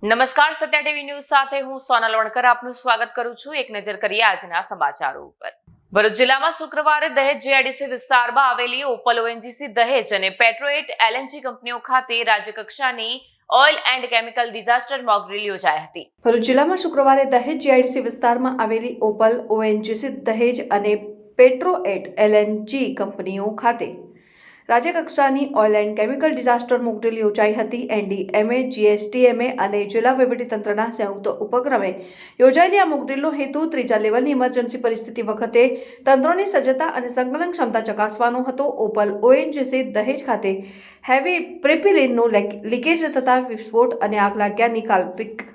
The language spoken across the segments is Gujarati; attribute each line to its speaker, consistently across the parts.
Speaker 1: નમસ્કાર, સત્યા ટીવી ન્યૂઝ સાથે હું સોનલ વણકર આપનું સ્વાગત કરું છું। એક નજર કરીએ આજના સમાચારો ઉપર। ભરૂચ જિલ્લામાં શુક્રવારે દહેજ જીઆઈડીસી વિસ્તારમાં આવેલી ઓપલ ઓએનજીસી દહેજ અને પેટ્રોએટ એલએનજી કંપનીઓ ખાતે રાજ્યકક્ષાની oil and chemical disaster mock drill યોજાઈ હતી।
Speaker 2: ભરૂચ જિલ્લામાં શુક્રવારે દહેજ જીઆઈડીસી વિસ્તારમાં આવેલી ઓપલ ઓએનજીસી દહેજ અને પેટ્રોએટ એલએનજી કંપનીઓ ખાતે રાજ્યકક્ષાની oil and chemical disaster mock drill યોજાઈ હતી। એનડીએમએ, જીએસટીએમએ અને જિલ્લા વહીવટીતંત્રના સંયુક્ત ઉપક્રમે યોજાયેલી આ મોક ડ્રીલનો હેતુ ત્રીજા લેવલની ઇમરજન્સી પરિસ્થિતિ વખતે તંત્રોની સજ્જતા અને સંકલન ક્ષમતા ચકાસવાનો હતો। ઓપલ ઓએનજીસી દહેજ ખાતે હેવી પ્રોપિલિનનું લીકેજ થતા વિસ્ફોટ અને આગ લાગ્યાની કાલ્પિત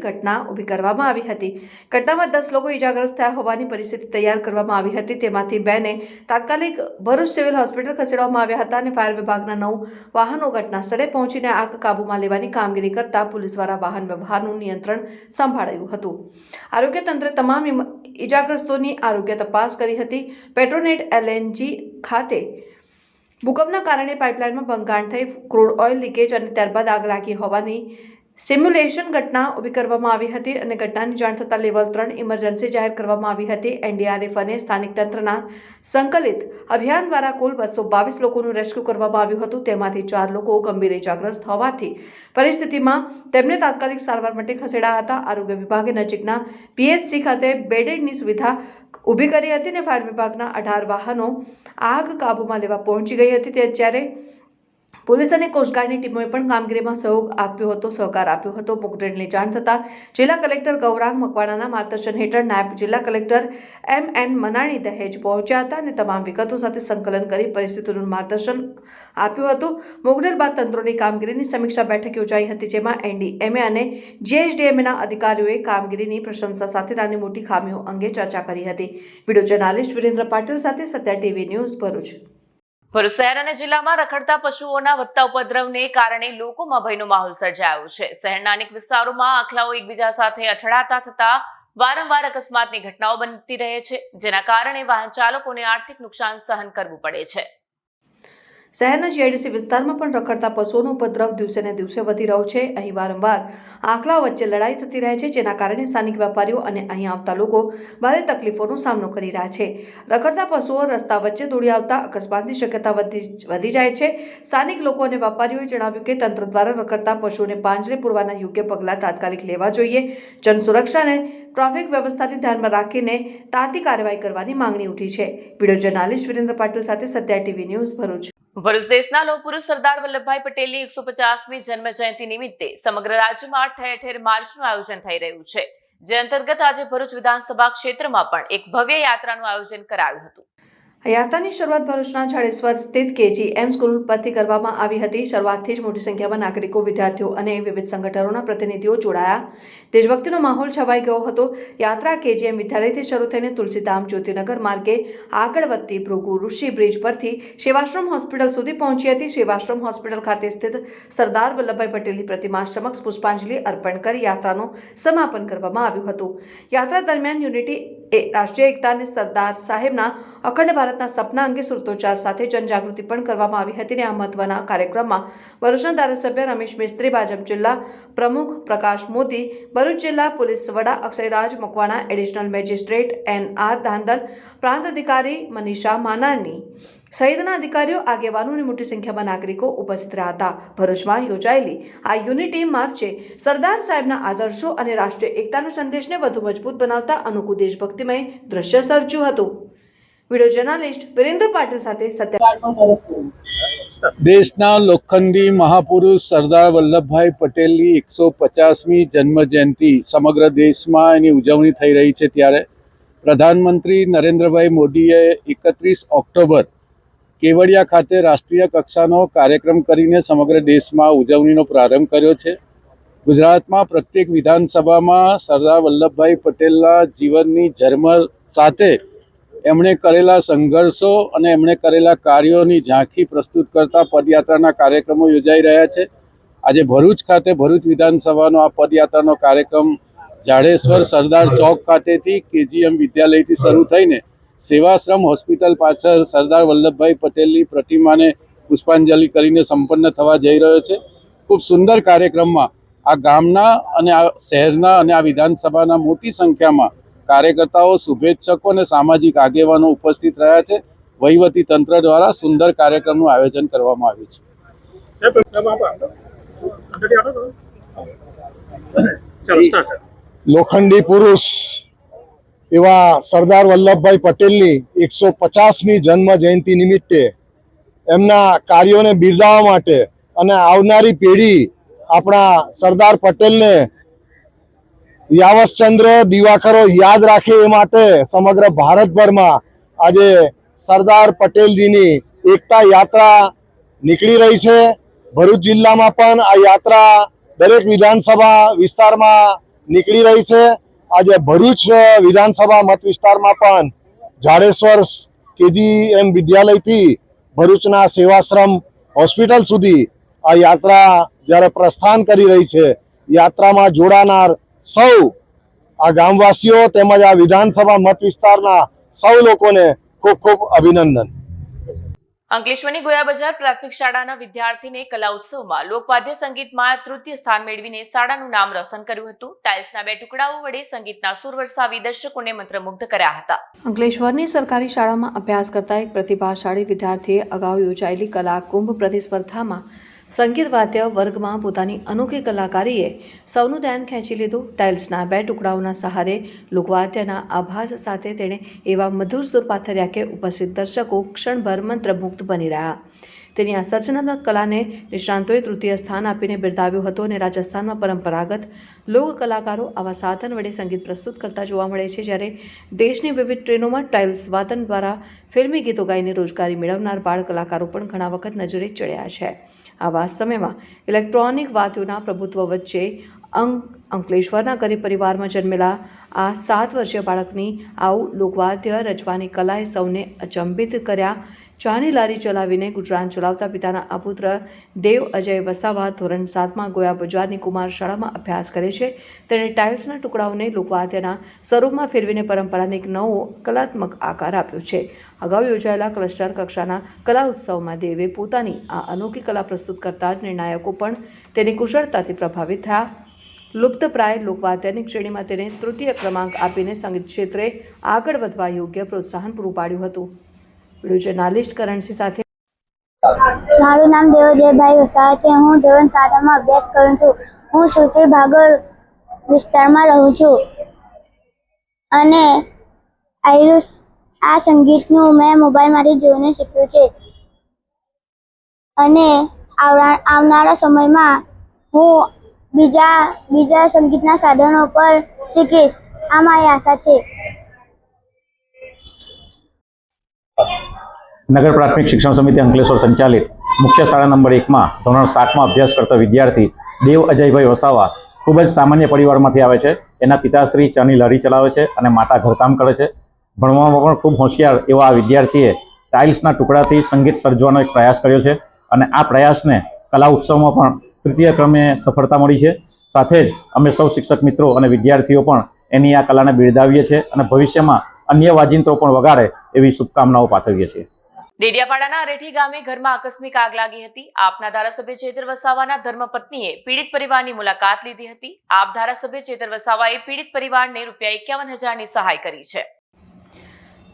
Speaker 2: ઘટના ઊભી કરવામાં આવી હતી। ઘટનામાં 10 લોકો ઇજાગ્રસ્ત થયા હોવાની પરિસ્થિતિ તૈયાર કરવામાં આવી હતી। તેમાંથી 2 ને તાત્કાલિક ભરૂચ સિવિલ હોસ્પિટલ ખસેડવામાં આવ્યા હતા અને ફાયર વિભાગના 9 વાહનો ઘટના સ્થળે પહોંચીને આગ કાબૂમાં લેવાની કામગીરી કરતા પોલીસ દ્વારા વાહન વ્યવહારનું નિયંત્રણ સંભાળ્યું હતું। આરોગ્ય તંત્રે તમામ ઇજાગ્રસ્તોની આરોગ્ય તપાસ કરી હતી। પેટ્રોનેટ એલએનજી ખાતે ભૂકંપના કારણે પાઇપલાઇનમાં ભંગાણ થઈ ક્રૂડ ઓઇલ લીકેજ અને ત્યારબાદ આગ લાગી હોવાની સિમ્યુલેશન ઘટના ઊભી કરવામાં આવી હતી અને ઘટનાની જાણ થતાં લેવલ 3 ઇમરજન્સી જાહેર કરવામાં આવી હતી। એનડીઆરએફ અને સ્થાનિક તંત્રના સંકલિત અભિયાન દ્વારા કુલ 222 લોકોનું રેસ્ક્યુ કરવામાં આવ્યું હતું। તેમાંથી 4 લોકો ગંભીર ઇજાગ્રસ્ત હોવાથી પરિસ્થિતિમાં તેમને તાત્કાલિક સારવાર માટે ખસેડાયા હતા। આરોગ્ય વિભાગે નજીકના પીએચસી ખાતે બેડની સુવિધા ઊભી કરી હતી અને ફાયર વિભાગના 18 વાહનો આગ કાબૂમાં લેવા પહોંચી ગઈ હતી। જ્યારે પોલીસ અને કોસ્ટગાર્ડની ટીમોએ પણ કામગીરીમાં સહકાર આપ્યો હતો। મોક ડ્રીલની જાણ થતાં જિલ્લા કલેક્ટર ગૌરાંગ મકવાણાના માર્ગદર્શન હેઠળ નાયબ જિલ્લા કલેક્ટર એમએન મનાણી દહેજ પહોંચ્યા હતા અને તમામ વિગતો સાથે સંકલન કરી પરિસ્થિતિનું માર્ગદર્શન આપ્યું હતું। મોક ડ્રીલ બાદ તંત્રોની કામગીરીની સમીક્ષા બેઠક યોજાઈ હતી, જેમાં એનડીએમએ અને જીએસડીએમએના અધિકારીઓએ કામગીરીની પ્રશંસા સાથે નાની મોટી ખામીઓ અંગે ચર્ચા કરી હતી। વિડીયો જર્નાલિસ્ટ વિરેન્દ્ર પાટીલ સાથે સત્યા ટીવી ન્યૂઝ ભરૂચ।
Speaker 1: ભરૂચ શહેર અને જિલ્લામાં રખડતા પશુઓના વધતા ઉપદ્રવને કારણે લોકોમાં ભયનો માહોલ સર્જાયો છે। શહેરના અનેક વિસ્તારોમાં આખલાઓ એકબીજા સાથે અથડાતા થતા વારંવાર અકસ્માતની ઘટનાઓ બનતી રહે છે, જેના કારણે વાહન ચાલકોને આર્થિક નુકસાન સહન કરવું પડે છે।
Speaker 2: શહેરના જીઆઈડીસી વિસ્તારમાં પણ રખડતા પશુઓનો ઉપદ્રવ દિવસે ને દિવસે વધી રહ્યો છે। અહીં વારંવાર આખલાઓ વચ્ચે લડાઈ થતી રહે છે, જેના કારણે સ્થાનિક વેપારીઓ અને અહીં આવતા લોકો ભારે તકલીફોનો સામનો કરી રહ્યા છે। રખડતા પશુઓ રસ્તા વચ્ચે દોડી આવતા અકસ્માતની શક્યતા વધી જાય છે। સ્થાનિક લોકો અને વેપારીઓએ જણાવ્યું કે તંત્ર દ્વારા રખડતા પશુઓને પાંજરે પૂરવાના યોગ્ય પગલાં તાત્કાલિક લેવા જોઈએ। જનસુરક્ષા અને ટ્રાફિક વ્યવસ્થાને ધ્યાનમાં રાખીને તાતી કાર્યવાહી કરવાની માંગણી ઉઠી છે। વિડીયો જર્નાલિસ્ટ વિરેન્દ્ર પાટીલ સાથે સત્યા ટીવી ન્યૂઝ ભરૂચ।
Speaker 1: ભરૂચ દેશના લોહ પુરુષ સરદાર વલ્લભભાઈ પટેલની 150મી જન્મ જયંતિ નિમિત્તે સમગ્ર રાજ્યમાં ઠેર ઠેર માર્ચનું આયોજન થઈ રહ્યું છે, જે અંતર્ગત આજે ભરૂચ વિધાનસભા ક્ષેત્રમાં પણ એક ભવ્ય યાત્રાનું આયોજન કરાયું હતું।
Speaker 2: આ યાત્રાની શરૂઆત ભરૂચના જાડેશ્વર સ્થિત કેજીએમ સ્કૂલ પરથી કરવામાં આવી હતી। શરૂઆતથી જ મોટી સંખ્યામાં નાગરિકો, વિદ્યાર્થીઓ અને વિવિધ સંગઠનોના પ્રતિનિધિઓ જોડાયા। દેશભક્તિનો માહોલ છવાઈ ગયો હતો। યાત્રા કેજીએમ વિદ્યાલયથી શરૂ થઈને તુલસીધામ જ્યોતિનગર માર્ગે આગળ વધતી ભૃગુ ઋષિ બ્રિજ પરથી સેવાશ્રમ હોસ્પિટલ સુધી પહોંચી હતી। સેવાશ્રમ હોસ્પિટલ ખાતે સ્થિત સરદાર વલ્લભભાઈ પટેલની પ્રતિમા સમક્ષ પુષ્પાંજલિ અર્પણ કરી યાત્રાનું સમાપન કરવામાં આવ્યું હતું। યાત્રા દરમિયાન યુનિટી રાષ્ટ્રીય એકતા અને સરદાર સાહેબના અખંડ ભારતના સપના અંગે સૂત્રોચ્ચાર સાથે જનજાગૃતિ પણ કરવામાં આવી હતી। આ મહત્વના કાર્યક્રમમાં ભરૂચના ધારાસભ્ય રમેશ મિસ્ત્રી, ભાજપ જિલ્લા પ્રમુખ પ્રકાશ મોદી, ભરૂચ જિલ્લા પોલીસ વડા Akshayraj Makwana, additional magistrate NR Dhandhal, પ્રાંત અધિકારી મનીષા માનાણી સહિતના અધિકારીઓ, આગેવાનો અને મોટી સંખ્યામાં નાગરિકો ઉપસ્થિત રહ્યા હતા। ભરૂચમાં યોજાયેલી આ યુનિટી માર્ચે સરદાર સાહેબના આદર્શો અને રાષ્ટ્રીય એકતાના સંદેશને વધુ મજબૂત બનાવતા અનોખું દેશભક્તિમય દ્રશ્ય સર્જ્યું હતું। વિડીયો જર્નાલિસ્ટ વિરેન્દ્ર પાટીલ સાથે સત્યા।
Speaker 3: દેશના લોખંડી મહાપુરુષ સરદાર વલ્લભભાઈ પટેલની 150મી જન્મ જયંતિ સમગ્ર દેશમાં એની ઉજવણી થઈ રહી છે, ત્યારે પ્રધાનમંત્રી નરેન્દ્રભાઈ મોદીએ 31 ઓક્ટોબર કેવડિયા ખાતે રાષ્ટ્રીય કક્ષાનો કાર્યક્રમ કરીને સમગ્ર દેશમાં ઉજવણીનો પ્રારંભ કર્યો છે। ગુજરાતમાં પ્રત્યેક વિધાનસભામાં સરદાર વલ્લભભાઈ પટેલના જીવનની ઝરમર સાથે એમણે કરેલા સંઘર્ષો અને એમણે કરેલા કાર્યોની ઝાંખી પ્રસ્તુત કરતા પદયાત્રાના કાર્યક્રમો યોજાઈ રહ્યા છે। આજે ભરૂચ ખાતે ભરૂચ વિધાનસભાનો આ પદયાત્રાનો કાર્યક્રમ જાડેશ્વર સરદાર ચોક ખાતેથી કેજીએમ વિદ્યાલયથી શરૂ થઈને સેવાશ્રમ હોસ્પિટલ પાછળ સરદાર વલ્લભભાઈ પટેલની પ્રતિમાને પુષ્પાંજલિ કરીને સંપન્ન થવા જઈ રહ્યો છે। ખૂબ સુંદર કાર્યક્રમમાં આ ગામના અને આ શહેરના અને આ વિધાનસભાના મોટી સંખ્યામાં કાર્યકર્તાઓ, શુભેચ્છકો અને સામાજિક આગેવાનો ઉપસ્થિત રહ્યા છે. વહીવટી તંત્ર દ્વારા સુંદર કાર્યક્રમનું આયોજન કરવામાં આવ્યું છે.
Speaker 4: લોખંડી પુરુષ એવા સરદાર વલ્લભભાઈ પટેલની 150મી જન્મ જયંતિ નિમિત્તે એમના કાર્યોને બિરદાવવા માટે અને આવનારી પેઢી આપણા સરદાર પટેલને યાવશચંદ્ર દિવાકરો યાદ રાખે એ માટે સમગ્ર ભારતભરમાં આજે સરદાર પટેલજીની એકતા યાત્રા નીકળી રહી છે. ભરૂચ જિલ્લામાં પણ આ યાત્રા દરેક વિધાનસભા વિસ્તારમાં નીકળી રહી છે. આજે ભરૂચ વિધાનસભા મત વિસ્તારમાં પણ જાડેશ્વર KGM વિદ્યાલયથી ભરૂચના સેવાશ્રમ હોસ્પિટલ સુધી આ યાત્રા જ્યારે પ્રસ્થાન કરી રહી છે, યાત્રામાં જોડાનાર સૌ આ ગામવાસીઓ તેમજ આ વિધાનસભા મત વિસ્તારના સૌ લોકોને ખૂબ ખૂબ અભિનંદન.
Speaker 1: અંકલેશ્વરની ગોયા બજાર પ્રાથમિક શાળાના વિદ્યાર્થીને કલા ઉત્સવમાં લોકવાદ્ય સંગીતમાં તૃતીય સ્થાન મેળવીને શાળાનું નામ રોશન કર્યું હતું. ટાઇલ્સના 2 ટુકડાઓ વડે સંગીતના સુર વરસાવી દર્શકોને મંત્રમુગ્ધ કર્યા હતા.
Speaker 2: અંકલેશ્વરની સરકારી શાળામાં અભ્યાસ કરતા એક પ્રતિભાશાળી વિદ્યાર્થીએ અગાઉ યોજાયેલી કલા કુંભ પ્રતિસ્પર્ધામાં સંગીત વાદ્ય વર્ગમાં પોતાની અનોખી કલાકારીએ સૌનું ધ્યાન ખેંચી લીધું. ટાઇલ્સના 2 ટુકડાઓના સહારે લોકવાદ્યના આભાસ સાથે તેણે એવા મધુર સુર પાથર્યા કે ઉપસ્થિત દર્શકો ક્ષણભર મંત્રમુગ્ધ બની રહ્યા. તેની આ સર્જનાત્મક કલાને નિષ્ણાંતોએ તૃતીય સ્થાન આપીને બિરદાવ્યું હતું અને રાજસ્થાનમાં પરંપરાગત લોક કલાકારો આવા સાધન વડે સંગીત પ્રસ્તુત કરતા જોવા મળે છે, જ્યારે દેશની વિવિધ ટ્રેનોમાં ટાઇલ્સ વાદન દ્વારા ફિલ્મી ગીતો ગાઈને રોજગારી મેળવનાર બાળ કલાકારો પણ ઘણા વખત નજરે ચડ્યા છે. આવા સમયમાં ઇલેક્ટ્રોનિક વાદ્યોના પ્રભુત્વ વચ્ચે અંકલેશ્વરના ગરીબ પરિવારમાં જન્મેલા આ 7 વર્ષીય બાળકની આવું લોકવાદ્ય રચવાની કલાએ સૌને અચંબિત કર્યા. ચાની લારી ચલાવીને ગુજરાન ચલાવતા પિતાના આ પુત્ર દેવ અજય વસાવા ધોરણ 7માં ગોયા બજારની કુમાર શાળામાં અભ્યાસ કરે છે. તેણે ટાઇલ્સના ટુકડાઓને લોકવાદ્યના સ્વરૂપમાં ફેરવીને પરંપરાને એક નવો કલાત્મક આકાર આપ્યો છે. અગાઉ યોજાયેલા ક્લસ્ટર કક્ષાના કલા ઉત્સવમાં દેવે પોતાની આ અનોખી કલા પ્રસ્તુત કરતા જ નિર્ણાયકો પણ તેની કુશળતાથી પ્રભાવિત થયા. લુપ્તપ્રાય લોકવાદ્યની શ્રેણીમાં તેને તૃતીય ક્રમાંક આપીને સંગીત ક્ષેત્રે આગળ વધવા યોગ્ય પ્રોત્સાહન પૂરું પાડ્યું હતું. વિડીયો જર્નાલિસ્ટ કરણસિંહ સાથે.
Speaker 5: મારું નામ દેવજયભાઈ વસાવા છે. હું ધોરણ 7માં અભ્યાસ કરું છું. હું સુરતી ભાગોળ વિસ્તારમાં રહું છું અને આ સંગીતનું મેં મોબાઈલમાંથી જોઈને શીખ્યું છે અને આવનારા સમયમાં હું બીજા સંગીતના સાધનો પર શીખીશ. આ મારી આશા છે.
Speaker 6: નગર પ્રાથમિક શિક્ષણ સમિતિ અંકલેશ્વર સંચાલિત મુખ્ય શાળા નંબર 1માં ધોરણ 7માં અભ્યાસ કરતા વિદ્યાર્થી દેવ અજયભાઈ વસાવા ખૂબ જ સામાન્ય પરિવારમાંથી આવે છે. એના પિતાશ્રી ચાની લારી ચલાવે છે અને માતા ઘરકામ કરે છે. ભણવામાં પણ ખૂબ હોશિયાર એવા આ વિદ્યાર્થીએ ટાઇલ્સના ટુકડાથી સંગીત સર્જવાનો એક પ્રયાસ કર્યો છે અને આ પ્રયાસને કલા ઉત્સવમાં પણ તૃતીય ક્રમે સફળતા મળી છે. સાથે જ અમે સૌ શિક્ષક મિત્રો અને વિદ્યાર્થીઓ પણ એની આ કલાને બિરદાવીએ છીએ અને ભવિષ્યમાં અન્ય વાજિંત્રો પણ વગાડે એવી શુભકામનાઓ પાઠવીએ છીએ.
Speaker 1: ડેડિયાપાડાના અરેઠી ગામે ઘરમાં આકસ્મિક આગ લાગી હતી. આપના ધારાસભ્ય ચેતર વસાવાના ધર્મપત્નીએ પીડિત પરિવારની મુલાકાત લીધી હતી. આપ ધારાસભ્ય ચેતર વસાવાએ પીડિત પરિવારને ₹51,000ની સહાય કરી છે.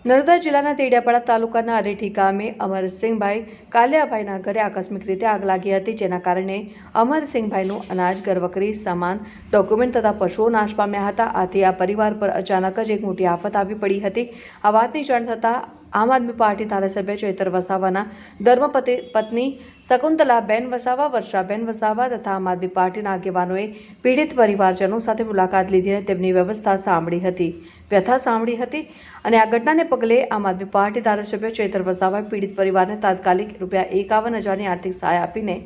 Speaker 2: નર્મદા જિલ્લાના ડેડિયાપાડા તાલુકાના અરેઠી ગામે અમરસિંહભાઈ કાલિયાભાઈના ઘરે આકસ્મિક રીતે આગ લાગી હતી, જેના કારણે અમરસિંહભાઈનું અનાજ, ઘરવકરી સામાન, ડોક્યુમેન્ટ તથા પશુઓ નાશ પામ્યા હતા. આથી આ પરિવાર પર અચાનક જ એક મોટી આફત આવી પડી હતી. આ વાતની જાણ થતાં આમ આદમી પાર્ટી ધારાસભ્ય ચેતર વસાવાના ધર્મપત્ની શકુંતલાબેન વસાવા, વર્ષાબેન વસાવા તથા આમ આદમી પાર્ટીના આગેવાનોએ પીડિત પરિવારજનો સાથે મુલાકાત લીધી અને તેમની વ્યવસ્થા સાંભળી હતી, વ્યથા સાંભળી હતી અને આ ઘટનાને પગલે આમ આદમી પાર્ટી ધારાસભ્ય ચેતર વસાવાએ પીડિત પરિવારને તાત્કાલિક ₹51,000ની આર્થિક સહાય આપીને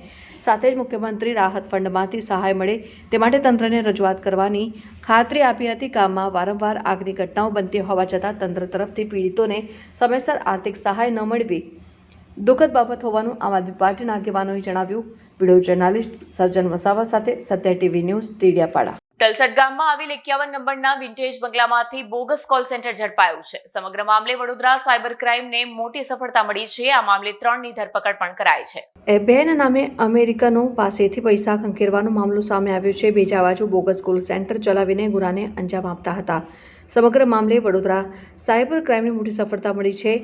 Speaker 2: સાથે જ મુખ્યમંત્રી રાહત ફંડમાંથી સહાય મળે તે માટે તંત્રને રજૂઆત કરવાની ખાતરી આપી હતી. ગામમાં વારંવાર આગની ઘટનાઓ બનતી હોવા છતાં તંત્ર તરફથી પીડિતોને સમયસર આર્થિક સહાય ન મળવી દુઃખદ બાબત હોવાનું આમ આદમી પાર્ટીના આગેવાનોએ જણાવ્યું. વિડીયો જર્નાલિસ્ટ સર્જન વસાવા સાથે સત્ય TV ન્યૂઝ, ડેડિયાપાડા.
Speaker 1: તલસટ ગામમાં આવેલ 51 નંબરના વિન્ટેજ બંગલામાંથી બોગસ કોલ સેન્ટર ઝડપાયું છે. સમગ્ર મામલે વડોદરા સાયબર ક્રાઇમને મોટી સફળતા મળી છે. આ મામલે 3ની ધરપકડ પણ કરાઈ છે.
Speaker 2: એબેન નામે અમેરિકનો પાસેથી પૈસા ખંખેરવાનો મામલો સામે આવ્યો છે. બીજા બાજુ બોગસ કોલ સેન્ટર ચલાવીને ગુનાને અંજામ આપતા હતા. સમગ્ર મામલે વડોદરા સાયબર ક્રાઇમને મોટી સફળતા મળી છે.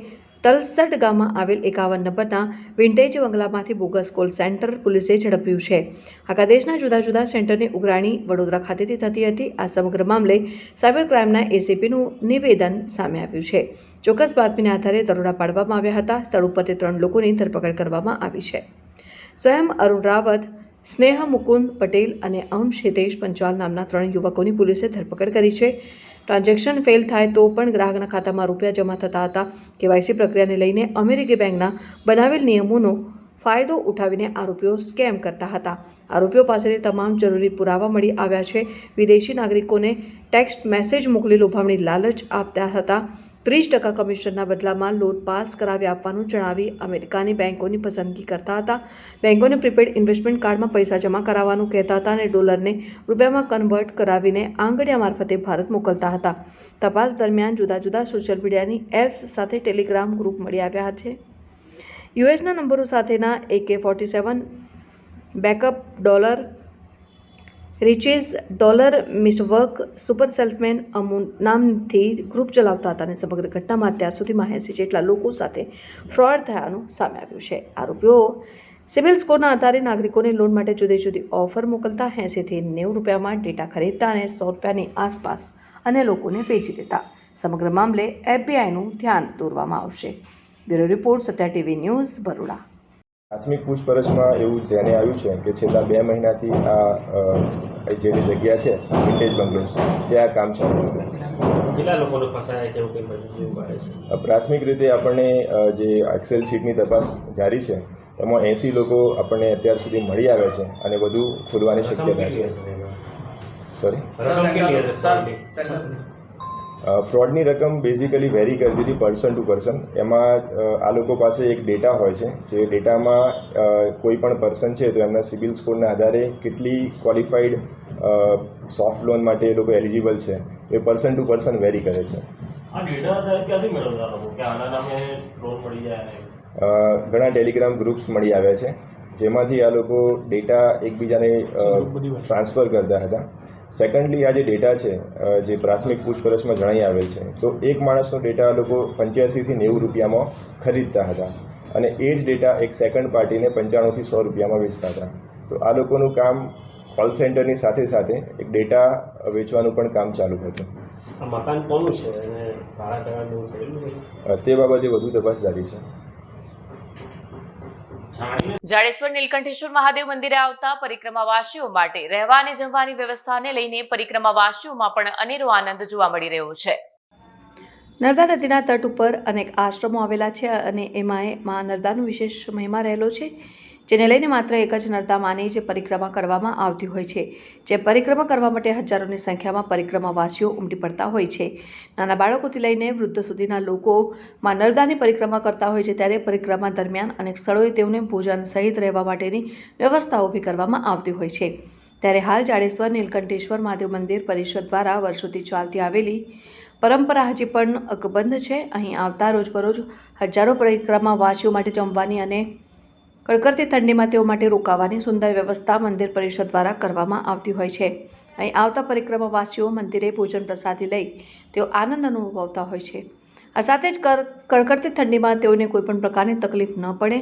Speaker 2: તલસટ ગામમાં આવેલ 51 નંબરના વિન્ટેજ બંગલામાંથી બોગસ કોલ સેન્ટર પોલીસે ઝડપ્યું છે. આખા દેશના જુદા જુદા સેન્ટરની ઉઘરાણી વડોદરા ખાતેથી થતી હતી. આ સમગ્ર મામલે સાયબર ક્રાઇમના એસીપીનું નિવેદન સામે આવ્યું છે. ચોક્કસ બાતમીના આધારે દરોડા પાડવામાં આવ્યા હતા. સ્થળ ઉપરથી 3 લોકોની ધરપકડ કરવામાં આવી છે. સ્વયં અરુણ રાવત, સ્નેહ મુકુંદ પટેલ અને અંશ હિતેશ પંચાલ નામના 3 યુવકોની પોલીસે ધરપકડ કરી છે. ટ્રાન્ઝેક્શન ફેલ થાય તો પણ ગ્રાહકના ખાતામાં રૂપિયા જમા થતા હતા. કેવાયસી પ્રક્રિયાને લઈને અમેરિકી બેંકના બનાવેલ નિયમોનો ફાયદો ઉઠાવીને આરોપીઓ સ્કેમ કરતા હતા. આરોપીઓ પાસેથી તમામ જરૂરી પુરાવા મળી આવ્યા છે. વિદેશી નાગરિકોને ટેક્સ્ટ મેસેજ મોકલી લોભામણી લાલચ આપતા હતા. 30% કમિશનના બદલામાં લોન પાસ કરાવી આપવાનું જણાવી અમેરિકાની બેંકોની પસંદગી કરતા હતા. બેંકોને પ્રીપેડ ઇન્વેસ્ટમેન્ટ કાર્ડમાં પૈસા જમા કરાવવાનું કહેતા હતા અને ડોલરને રૂપિયામાં કન્વર્ટ કરાવીને આંગડિયા મારફતે ભારત મોકલતા હતા. તપાસ દરમિયાન જુદા જુદા સોશિયલ મીડિયાની એપ્સ સાથે ટેલિગ્રામ ગ્રુપ મળી આવ્યા છે. યુએસના નંબરો સાથેના AK-47 backup dollar riches dollar મિસવર્ક સુપર સેલ્સમેન અમુ નામથી ગ્રુપ ચલાવતા હતા અને સમગ્ર ઘટનામાં અત્યાર સુધીમાં 80 જેટલા લોકો સાથે ફ્રોડ થયાનું સામે આવ્યું છે. આરોપીઓ સિબિલ સ્કોરના આધારે નાગરિકોને લોન માટે જુદી જુદી ઓફર મોકલતા 80 થી 90 રૂપિયામાં ડેટા ખરીદતા અને 100 રૂપિયાની આસપાસ અને લોકોને વેચી દેતા. સમગ્ર મામલે FBI-નું ધ્યાન દોરવામાં આવશે. Bureau report, Satya TV news, Baroda.
Speaker 7: પ્રાથમિક પૂછપરછમાં એવું ધ્યાને આવ્યું છે કે છેલ્લા 2 મહિનાથી આ જે જગ્યા છે વિન્ટેજ બંગલોઝ ત્યાં કામ ચાલુ હતું.
Speaker 8: કેટલા લોકોને ફસાયા છે એવું કંઈ બધું મળે છે?
Speaker 7: પ્રાથમિક રીતે આપણને જે એક્સેલ શીટની તપાસ જારી છે એમાં 80 લોકો આપણને અત્યાર સુધી મળી આવે છે અને વધુ ખુલવાની શક્યતા છે. સોરી, ફ્રોડની રકમ બેઝિકલી વેરી કરતી હતી પર્સન ટુ પર્સન. એમાં આ લોકો પાસે એક ડેટા હોય છે. જે ડેટામાં કોઈ પણ પર્સન છે તો એમના સિબિલ સ્કોરના આધારે કેટલી ક્વોલિફાઈડ સોફ્ટ લોન માટે એ લોકો એલિજિબલ છે એ પર્સન ટુ પર્સન વેરી કરે છે.
Speaker 8: આ ડેટા સાહેબ ક્યાંથી મેળવતા લોકો કે આના નામે લોન મળી જાય?
Speaker 7: ઘણા ટેલિગ્રામ ગ્રુપ્સ મળી આવ્યા છે જેમાંથી આ લોકો ડેટા એકબીજાને ટ્રાન્સફર કરતા હતા. સેકન્ડલી આ જે ડેટા છે જે પ્રાથમિક પૂછપરછમાં જણાઈ આવેલ છે તો એક માણસનો ડેટા આ લોકો 85 થી 90 રૂપિયામાં ખરીદતા હતા અને એ જ ડેટા એક સેકન્ડ પાર્ટીને 95 થી 100 રૂપિયામાં વેચતા હતા. તો આ લોકોનું કામ કોલ સેન્ટરની સાથે સાથે એક ડેટા વેચવાનું પણ કામ ચાલુ હતું.
Speaker 8: આ મકાન કોનું છે અને ભાડા કરવાનું થયેલું છે
Speaker 7: તે બાબતે વધુ તપાસ જારી છે.
Speaker 1: જાડેશ્વર નીલકંઠેશ્વર મહાદેવ મંદિરે આવતા પરિક્રમાવાસીઓ માટે રહેવા અને જમવાની વ્યવસ્થાને લઈને પરિક્રમાવાસીઓમાં પણ અનેરો આનંદ જોવા મળી રહ્યો છે.
Speaker 2: નર્મદા નદીના તટ ઉપર અનેક આશ્રમો આવેલા છે અને એમાંય મા નર્મદાનો વિશેષ મહિમા રહેલો છે, જેને લઈને માત્ર એક જ નર્મદા માની જે પરિક્રમા કરવામાં આવતી હોય છે. જે પરિક્રમા કરવા માટે હજારોની સંખ્યામાં પરિક્રમાવાસીઓ ઉમટી પડતા હોય છે. નાના બાળકોથી લઈને વૃદ્ધ સુધીના લોકો માં નર્મદાની પરિક્રમા કરતા હોય છે. ત્યારે પરિક્રમા દરમિયાન અનેક સ્થળોએ તેઓને ભોજન સહિત રહેવા માટેની વ્યવસ્થા ઊભી કરવામાં આવતી હોય છે. ત્યારે હાલ જાડેશ્વર નીલકંઠેશ્વર મહાદેવ મંદિર પરિષદ દ્વારા વર્ષોથી ચાલતી આવેલી પરંપરા હજી પણ અકબંધ છે. અહીં આવતા રોજબરોજ હજારો પરિક્રમાવાસીઓ માટે જમવાની અને કડકડતી ઠંડીમાં તેઓ માટે રોકાવાની સુંદર વ્યવસ્થા મંદિર પરિષદ દ્વારા કરવામાં આવતી હોય છે. અહીં આવતા પરિક્રમાવાસીઓ મંદિરે ભોજન પ્રસાદી લઈ તેઓ આનંદ અનુભવતા હોય છે. આ સાથે જ કડકડતી ઠંડીમાં તેઓને કોઈપણ પ્રકારની તકલીફ ન પડે,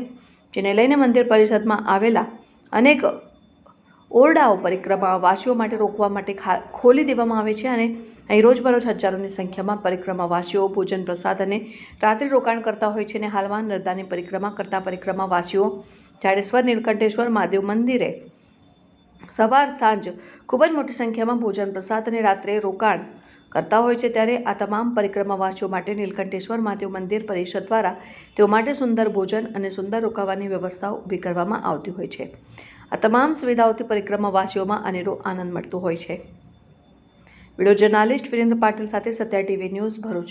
Speaker 2: જેને લઈને મંદિર પરિષદમાં આવેલા અનેક ઓરડાઓ પરિક્રમાવાસીઓ માટે રોકવા માટે ખોલી દેવામાં આવે છે અને અહીં રોજબરોજ હજારોની સંખ્યામાં પરિક્રમાવાસીઓ ભોજન પ્રસાદ અને રાત્રિ રોકાણ કરતા હોય છે. અને હાલમાં નર્મદાની પરિક્રમા કરતા પરિક્રમાવાસીઓ જાડેશ્વર નીલકંઠેશ્વર મહાદેવ મંદિરે સવાર સાંજ ખૂબ જ મોટી સંખ્યામાં ભોજન પ્રસાદ અને રાત્રે રોકાણ કરતા હોય છે. ત્યારે આ તમામ પરિક્રમાવાસીઓ માટે નીલકંઠેશ્વર મહાદેવ મંદિર પરિષદ દ્વારા તેઓ માટે સુંદર ભોજન અને સુંદર રોકાવાની વ્યવસ્થાઓ ઊભી કરવામાં આવતી હોય છે. આ તમામ સુવિધાઓથી પરિક્રમાવાસીઓમાં અનેરો આનંદ મળતો હોય છે. વિડીયો જર્નાલિસ્ટ વિરેન્દ્ર પાટીલ સાથે Satya TV news, Bharuch.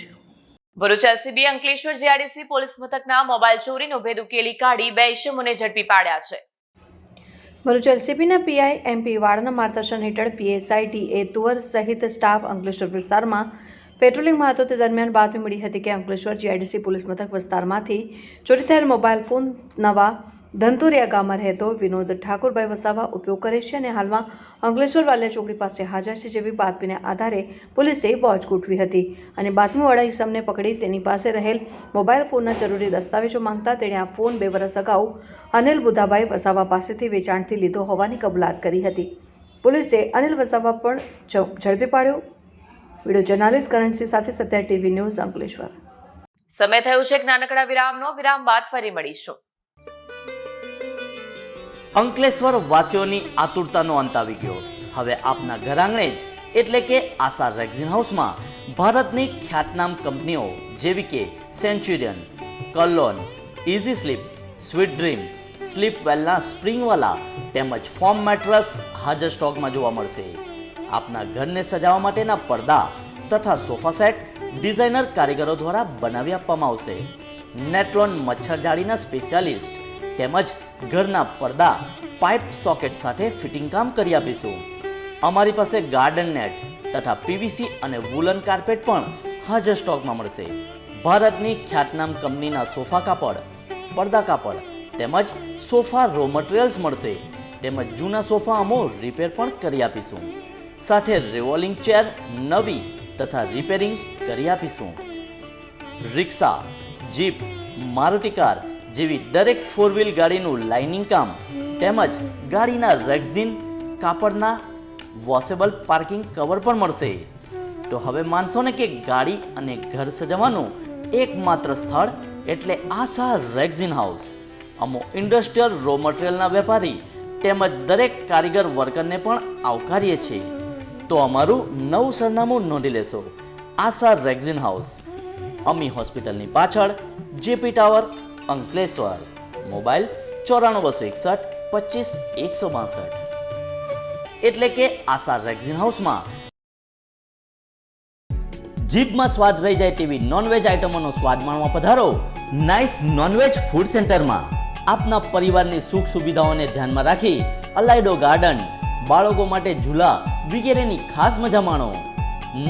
Speaker 1: Bharuch LCB Ankleshwar GIDC police મથકના મોબાઈલ ચોરીનો ભેદ ઉકેલી કાઢી 2 ઇસમોને ઝડપી પાડ્યા છે.
Speaker 2: ભરૂચ એલસીબીના પીઆઈ એમપી વાળાના માર્ગદર્શન હેઠળ પીએસઆઈ ટીએ તુવર સહિત સ્ટાફ અંકલેશ્વર વિસ્તારમાં પેટ્રોલિંગમાં હતો તે દરમિયાન બાતમી મળી હતી કે અંકલેશ્વર જીઆઈડીસી પોલીસ મથક વિસ્તારમાંથી ચોરી થયેલ મોબાઈલ ફોન નવા ધનતુરિયા ગામમાં રહેતો વિનોદ ઠાકોરભાઈ વસાવા ઉપયોગ કરે છે અને હાલમાં અંકલેશ્વર વાલિયા ચોકડી પાસે હાજર છે જેવી બાતમીના આધારે પોલીસે વોચ ગોઠવી હતી અને બાતમીવાળા ઇસમને પકડી તેની પાસે રહેલ મોબાઈલ ફોનના જરૂરી દસ્તાવેજો માંગતા તેણે આ ફોન 2 વર્ષ અગાઉ અનિલ બુધાભાઈ વસાવા પાસેથી વેચાણથી લીધો હોવાની કબૂલાત કરી હતી. પોલીસે અનિલ વસાવા પણ ઝડપી પાડ્યો. વિડીયો જર્નાલિસ્ટ કરણસિંહ સાથે સત્યા ટીવી ન્યૂઝ અંકલેશ્વર.
Speaker 1: સમય થયો છે એક નાનકડા વિરામનો. વિરામ બાદ ફરી મળીશું.
Speaker 9: અંકલેશ્વર વાસીઓની આતુરતાનો અંત આવી ગયો. હવે આપના ઘર આંગણે જ એટલે કે આશા રેક્ઝિન હાઉસમાં ભારતની ખ્યાતનામ કંપનીઓ જેવી કે Centurion, Kurlon, Easy Sleep, Sweet Dream, સ્લીપ વેલના સ્પ્રિંગવાલા તેમજ ફોર્મ મેટ્રસ હાજર સ્ટોકમાં જોવા મળશે. આપના ઘરને સજાવવા માટેના પડદા તથા સોફા સેટ ડિઝાઇનર કારીગરો દ્વારા બનાવી આપવામાં આવશે. નેટલોન મચ્છરજાળીના સ્પેશિયાલિસ્ટ તેમજ ઘરના પડદા પાઇપ સોકેટ સાથે ફિટિંગ કામ કરી આપીશું. અમારી પાસે ગાર્ડન નેટ તથા પીવીસી અને વુલન કાર્પેટ પણ હાજર સ્ટોકમાં મળશે. ભારતની ખ્યાતનામ કંપનીના સોફા કાપડ, પડદા કાપડ તેમજ સોફા રો મટીરિયલ્સ મળશે. તેમજ જૂના સોફા અમો રિપેર પણ કરી આપીશું. સાથે રિવોલ્વિંગ ચેર નવી તથા રિપેરિંગ કરી આપીશું. રિક્ષા, જીપ, મારુતિ કાર જેવી દરેક 4 વ્હીલ ગાડીનું લાઇનિંગ કામ તેમજ ગાડીના રેક્ઝિન કાપડના વોશેબલ પાર્કિંગ કવર પણ મળશે. તો હવે માનશો ને કે ગાડી અને ઘર સજાવવાનું એકમાત્ર સ્થળ એટલે આશા રેક્ઝિન હાઉસ. અમો ઇન્ડસ્ટ્રીયલ રો મટીરિયલના વેપારી તેમજ દરેક કારીગર વર્કરને પણ આવકારીએ છીએ. તો અમારું નવું સરનામું નોંધી લેશો. આશા રેક્ઝિન હાઉસ, અમી હોસ્પિટલની પાછળ, જેપી ટાવર, અંકલેશ્વર. મોબાઈલ 94 261 25 162. એટલે કે આશા રેક્ઝિન હાઉસમાં જીભમાં સ્વાદ રહી જાય તેવી નોનવેજ આઇટમોનો સ્વાદ માણવા પધારો નાઇસ નોનવેજ ફૂડ સેન્ટરમાં. આપના પરિવારની સુખ સુવિધાઓને ધ્યાનમાં રાખી અલાયડો ગાર્ડન, બાળકો માટે ઝૂલા વગેરેની ખાસ મજા માણો.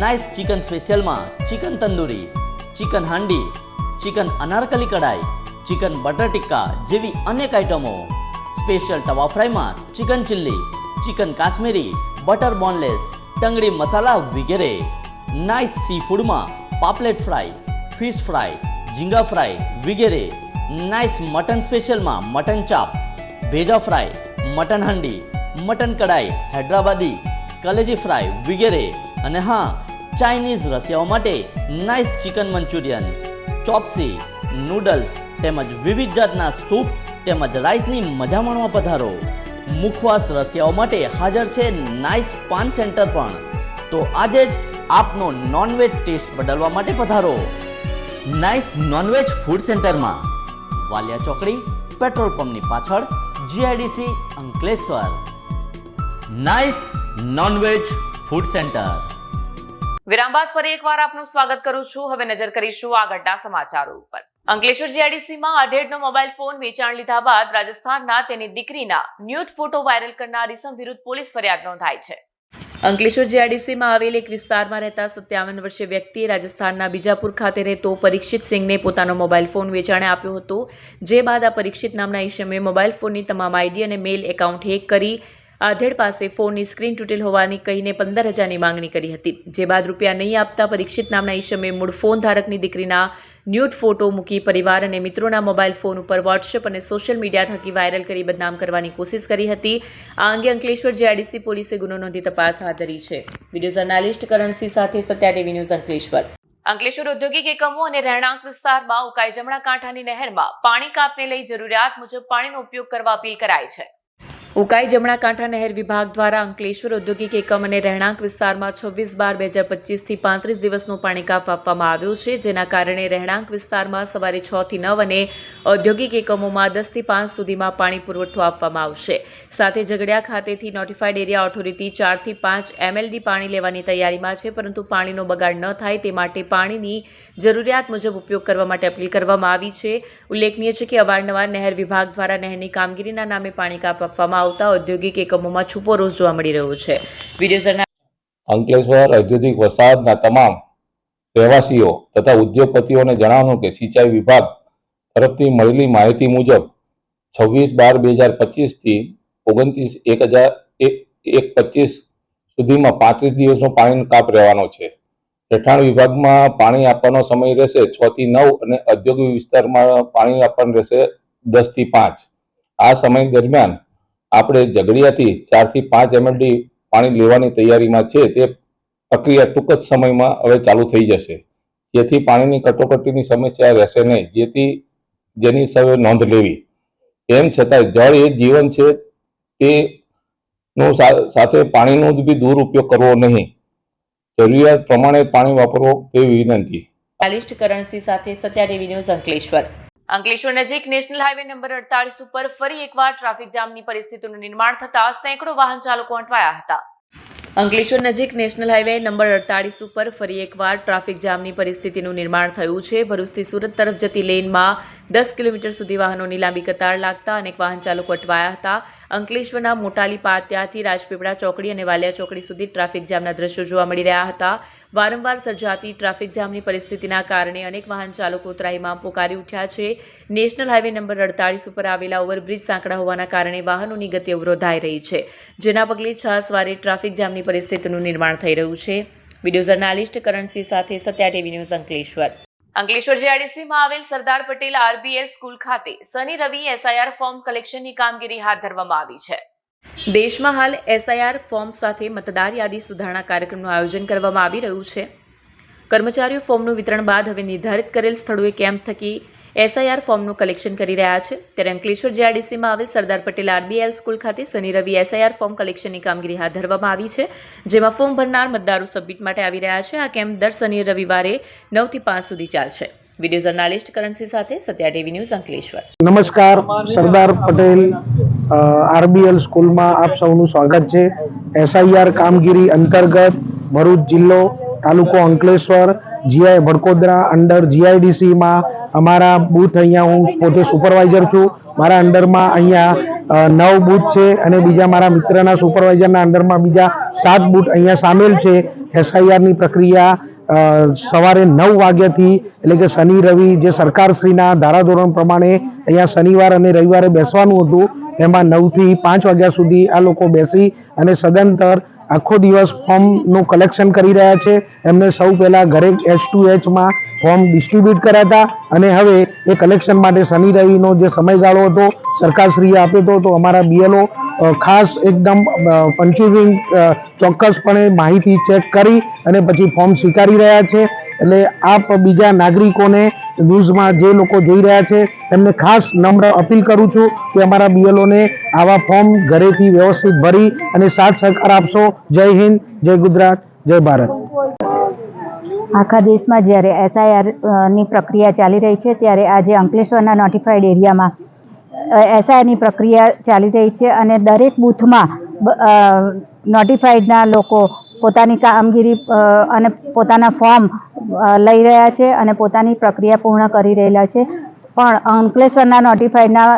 Speaker 9: નાઇસ ચિકન સ્પેશિયલમાં chicken tandoori, chicken handi, chicken Anarkali kadai, chicken butter tikka જેવી અનેક આઇટમો. સ્પેશિયલ તવા ફ્રાયમાં chicken chilli, chicken Kashmiri, butter boneless, tangdi masala વગેરે. નાઇસ સી ફૂડમાં પાપલેટ ફ્રાય, ફિશ ફ્રાય, ઝીંગા ફ્રાય વગેરે. નાઇસ મટન સ્પેશિયલમાં mutton chop, bheja fry, mutton handi, mutton kadai, Hyderabadi, કલેજી fry વગેરે. અને હા, ચાઇનીઝ રસિયાઓ માટે નાઇસ ચિકન મંચુરિયન, ચોપસી, નૂડલ્સ તેમજ વિવિધ જાતના સૂપ તેમજ રાઈસની મજા માણવા પધારો. મુખવાસ રસિયાઓ માટે હાજર છે નાઇસ પાન સેન્ટર પણ. તો આજે જ આપનો નોનવેજ ટેસ્ટ બદલવા માટે પધારો નાઇસ નોનવેજ ફૂડ સેન્ટરમાં, વાલિયા ચોકડી, પેટ્રોલ પંપની પાછળ, GIDC Ankleshwar. Nice non veg food centre.
Speaker 1: વિરામ બાદ ફરી એકવાર આપનું સ્વાગત કરું છું. હવે નજર કરીશું આગળના સમાચારો ઉપર. અંકલેશ્વર જીઆઈડીસીમાં અઢેડનો મોબાઈલ ફોન વેચાણ લીધા બાદ રાજસ્થાનના તેની દીકરીના ન્યૂડ ફોટો વાયરલ કરનાર ઇસમ વિરુદ્ધ પોલીસ ફરિયાદ નોંધાઈ છે. અંકલેશ્વર જીઆઈડીસીમાં આવેલ એક વિસ્તારમાં રહેતા 57 વર્ષીય વ્યક્તિએ રાજસ્થાનના બીજાપુર ખાતે રહેતો પરીક્ષિત સિંઘને પોતાનો મોબાઈલ ફોન વેચાણે આપ્યો હતો. જે બાદ આ પરીક્ષિત નામના ઈસમે મોબાઈલ ફોનની તમામ આઈડી અને મેલ એકાઉન્ટ હેક કરી આધેડ પાસે ફોનની સ્ક્રીન તૂટેલ હોવાની કહીને 15,000ની માંગણી કરી હતી. જે બાદ રૂપિયા નહીં આપતા પરીક્ષિત નામના ઈસમે મૂળ ફોન ધારકની દીકરીના ન્યૂડ ફોટો મૂકી પરિવાર અને મિત્રોના મોબાઈલ ફોન ઉપર વોટ્સએપ અને સોશિયલ મીડિયા થકી વાયરલ કરી બદનામ કરવાની કોશિશ કરી હતી. આ અંગે અંકલેશ્વર જીઆઈડીસી પોલીસે ગુનો નોંધી તપાસ હાથ ધરી છે. વિડીયો જર્નાલિસ્ટ કરણસિંહ સાથે સત્યા ટીવી ન્યૂઝ અંકલેશ્વર. અંકલેશ્વર ઔદ્યોગિક એકમો અને રહેણાંક વિસ્તારમાં ઉકાઈ જમણા કાંઠાની નહેરમાં પાણી કાપને લઈ જરૂરિયાત મુજબ પાણીનો ઉપયોગ કરવા અપીલ કરાઈ છે. ઉકાઈ જમણા કાંઠા નહેર વિભાગ દ્વારા અંકલેશ્વર ઔદ્યોગિક એકમ અને રહેણાંક વિસ્તારમાં 26/12/2025 થી 35 દિવસનો પાણી કાપ આપવામાં આવ્યો છે. જેના કારણે રહેણાંક વિસ્તારમાં સવારે 6 થી 9 અને ઔદ્યોગિક એકમોમાં 10 થી 5 સુધીમાં પાણી પુરવઠો આપવામાં આવશે. સાથે ઝઘડિયા ખાતેથી નોટિફાઈડ એરિયા ઓથોરિટી 4 થી 5 MLD પાણી લેવાની તૈયારીમાં છે, પરંતુ પાણીનો બગાડ ન થાય તે માટે પાણીની જરૂરિયાત મુજબ ઉપયોગ કરવા માટે અપીલ કરવામાં આવી છે. ઉલ્લેખનીય છે કે અવારનવાર નહેર વિભાગ દ્વારા નહેરની કામગીરીના નામે પાણી કાપ આપવામાં કરવામાં આવતા ઔદ્યોગિક એકમોમાં છૂપો રોષ જોવા મળી રહ્યો છે. વિડીયો
Speaker 10: અંકલેશ્વર ઔદ્યોગિક વસાહતના તમામ રહેવાસીઓ તથા ઉદ્યોગપતિઓને જણાવવાનું કે સિંચાઈ વિભાગ તરફથી મળેલી માહિતી મુજબ 26/12/2025 થી 29/1/2025 સુધીમાં 35 દિવસનો પાણીનો કાપ રહેવાનો છે. રહેઠાણ વિભાગમાં પાણી આપવાનો સમય રહેશે 6 થી 9 અને ઔદ્યોગિક વિસ્તારમાં પાણી આપવાનું રહેશે 10 થી 5. આ સમય દરમિયાન આપણે ઝઘડિયાથી 4 થી 5 MLD પાણી લેવાની તૈયારીમાં છે. તે પ્રક્રિયા ટૂંક જ સમયમાં હવે ચાલુ થઈ જશે, જેથી પાણીની કટોકટીની સમસ્યા રહેશે નહીં, જેની સૌએ નોંધ લેવી. તેમ છતાં જળ એ જીવન છે, તેનું સાથે પાણીનો બી દુરુપયોગ કરવો નહીં. જરૂરિયાત પ્રમાણે પાણી વાપરવો તેવી વિનંતી.
Speaker 1: જર્નલિસ્ટ કરણસિંહ સાથે સત્યા ટીવી ન્યૂઝ અંકલેશ્વર. અંકલેશ્વર નજીક નેશનલ હાઈવે નંબર 48 ઉપર ફરી એકવાર ટ્રાફિક જામની પરિસ્થિતિનું નિર્માણ થતા સેંકડો વાહન ચાલકો અટવાયા હતા. અંકલેશ્વર નજીક નેશનલ હાઈવે નંબર 48 ઉપર ફરી એકવાર ટ્રાફિક જામની પરિસ્થિતિનું નિર્માણ થયું છે. ભરૂચથી સુરત તરફ જતી લેનમાં 10 કિલોમીટર સુધી વાહનોની લાંબી કતાર લાગતા અનેક વાહન ચાલકો અટવાયા હતા. અંકલેશ્વરના મોટાલી પાત્યાથી રાજપીપળા ચોકડી અને વાલિયા ચોકડી સુધી ટ્રાફિક જામના દ્રશ્યો જોવા મળી રહ્યા હતા. વારંવાર સર્જાતી ટ્રાફિક જામની પરિસ્થિતિના કારણે અનેક વાહન ચાલકો ત્રાહિમામ પોકારી ઉઠ્યા છે. નેશનલ હાઈવે નંબર 48 ઉપર આવેલા ઓવરબ્રિજ સાંકડા હોવાના કારણે વાહનોની ગતિ અવરોધાઈ રહી છે, જેના પગલે છાસવારે ટ્રાફિક જામની પરિસ્થિતિનું નિર્માણ થઈ રહ્યું છે. વિડીયો જર્નાલિસ્ટ કરણસિંહ સાથે સત્યા ટીવી ન્યૂઝ અંકલેશ્વર. અંકલેશ્વર જીઆઈડીસીમાં આવેલ સરદાર પટેલ આરબીએલ સ્કૂલ ખાતે શનિ રવિ એસઆઈઆર ફોર્મ કલેક્શનની કામગીરી હાથ ધરવામાં આવી છે. દેશમાં હાલ એસઆઈઆર ફોર્મ સાથે મતદાર યાદી સુધારણા કાર્યક્રમનું આયોજન કરવામાં આવી રહ્યું છે. કર્મચારીઓ ફોર્મનું વિતરણ બાદ હવે નિર્ધારિત કરેલ સ્થળોએ કેમ્પ થકી એસઆઈઆર ફોર્મનું કલેક્શન કરી રહ્યા છે. ત્યારે અંકલેશ્વર જીઆઈડીસીમાં આવેલ સરદાર પટેલ આરબીએલ સ્કૂલ ખાતે શનિ રવિ એસઆઈઆર ફોર્મ કલેક્શનની કામગીરી હાથ ધરવામાં આવી છે, જેમાં ફોર્મ ભરનાર મતદારો સબમિટ માટે આવી રહ્યા છે. આ કેમ્પ દર શનિ રવિવારે 9 થી 5 સુધી ચાલશે. વિડીયો જર્નાલિસ્ટ કરણસિંહ સાથે સત્યા ટીવી ન્યૂઝ અંકલેશ્વર.
Speaker 11: નમસ્કાર, સરદાર પટેલ આરબીએલ સ્કૂલમાં આપ સૌનું સ્વાગત છે. એસઆઈઆર કામગીરી અંતર્ગત ભરૂચ જિલ્લો, તાલુકો અંકલેશ્વર, જીઆઈ ભડકોદરા અંડર જીઆઈડીસીમાં અમારા બૂથ, અહીંયા હું પોતે સુપરવાઇઝર છું. મારા અંડરમાં અહીંયા 9 બૂથ છે અને બીજા મારા મિત્રના સુપરવાઇઝરના અંડરમાં બીજા 7 બૂથ અહીંયા સામેલ છે. એસઆઈઆરની પ્રક્રિયા સવારે 9 વાગ્યાથી, એટલે કે શનિ રવિ જે સરકારશ્રીના ધારાધોરણ પ્રમાણે અહીંયા શનિવાર અને રવિવારે બેસવાનું હતું, એમાં 9 થી 5 વાગ્યા સુધી આ લોકો બેસી અને સદંતર આખો દિવસ ફોર્મનું કલેક્શન કરી રહ્યા છે. એમને સૌ પહેલાં ઘરે H2Hમાં ફોર્મ ડિસ્ટ્રીબ્યુટ કર્યા હતા અને હવે એ કલેક્શન માટે શનિ રવિનો જે સમયગાળો હતો સરકારશ્રીએ આપ્યો હતો, તો અમારા બીએલઓ ખાસ એકદમ પંચુરિંગ ચોક્કસપણે માહિતી ચેક કરી અને પછી ફોર્મ સ્વીકારી રહ્યા છે. એટલે આપ બીજા નાગરિકોને ન્યૂઝમાં જે લોકો જોઈ રહ્યા છે એમને ખાસ નમ્ર અપીલ કરું છું કે અમારા બીએલઓને આવા ફોર્મ ઘરેથી વ્યવસ્થિત ભરી અને સાથ સહકાર આપશો. જય હિન્દ, જય ગુજરાત, જય ભારત.
Speaker 12: આખા દેશમાં જ્યારે એસઆઈઆરની પ્રક્રિયા ચાલી રહી છે, ત્યારે આજે અંકલેશ્વરના નોટિફાઈડ એરિયામાં એસઆઈઆરની પ્રક્રિયા ચાલી રહી છે અને દરેક બૂથમાં નોટિફાઈડના લોકો પોતાની કામગીરી અને પોતાના ફોર્મ લઈ રહ્યા છે અને પોતાની પ્રક્રિયા પૂર્ણ કરી રહેલા છે. પણ અંકલેશ્વરના નોટિફાઈડના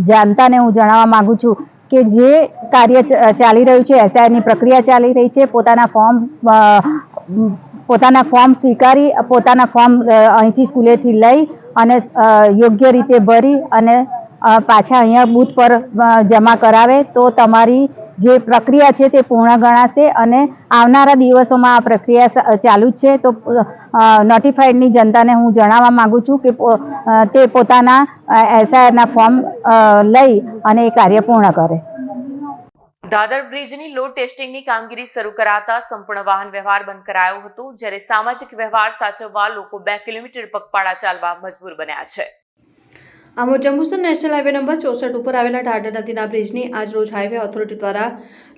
Speaker 12: જનતાને હું જણાવવા માગું છું કે જે કાર્ય ચાલી રહ્યું છે, એસઆઈઆરની પ્રક્રિયા ચાલી રહી છે, પોતાના ફોર્મ સ્વીકારી પોતાના ફોર્મ અહીંથી સ્કૂલેથી લઈ અને યોગ્ય રીતે ભરી અને પાછા અહીંયા બૂથ પર જમા કરાવે તો તમારી જે પ્રક્રિયા છે તે પૂર્ણ ગણાશે અને આવનારા દિવસોમાં આ પ્રક્રિયા ચાલુ જ છે. તો નોટિફાઈડની જનતાને હું જણાવવા માગું છું કે તે પોતાના એસઆઈઆરના ફોર્મ લઈ અને એ કાર્ય પૂર્ણ કરે.
Speaker 1: દાદર બ્રિજની લોડ ટેસ્ટિંગની કામગીરી શરૂ કરાતા સંપૂર્ણ વાહન વ્યવહાર બંધ કરાયો હતો, જ્યારે સામાજિક વ્યવહાર સાચવવા લોકો 2 કિલોમીટર પગપાળા ચાલવા મજબૂર બન્યા છે.
Speaker 2: Amod Jambusar national highway number 64 ઉપર આવેલા ઢાઢર નદીના બ્રિજની આજરોજ હાઈવે ઓથોરિટી દ્વારા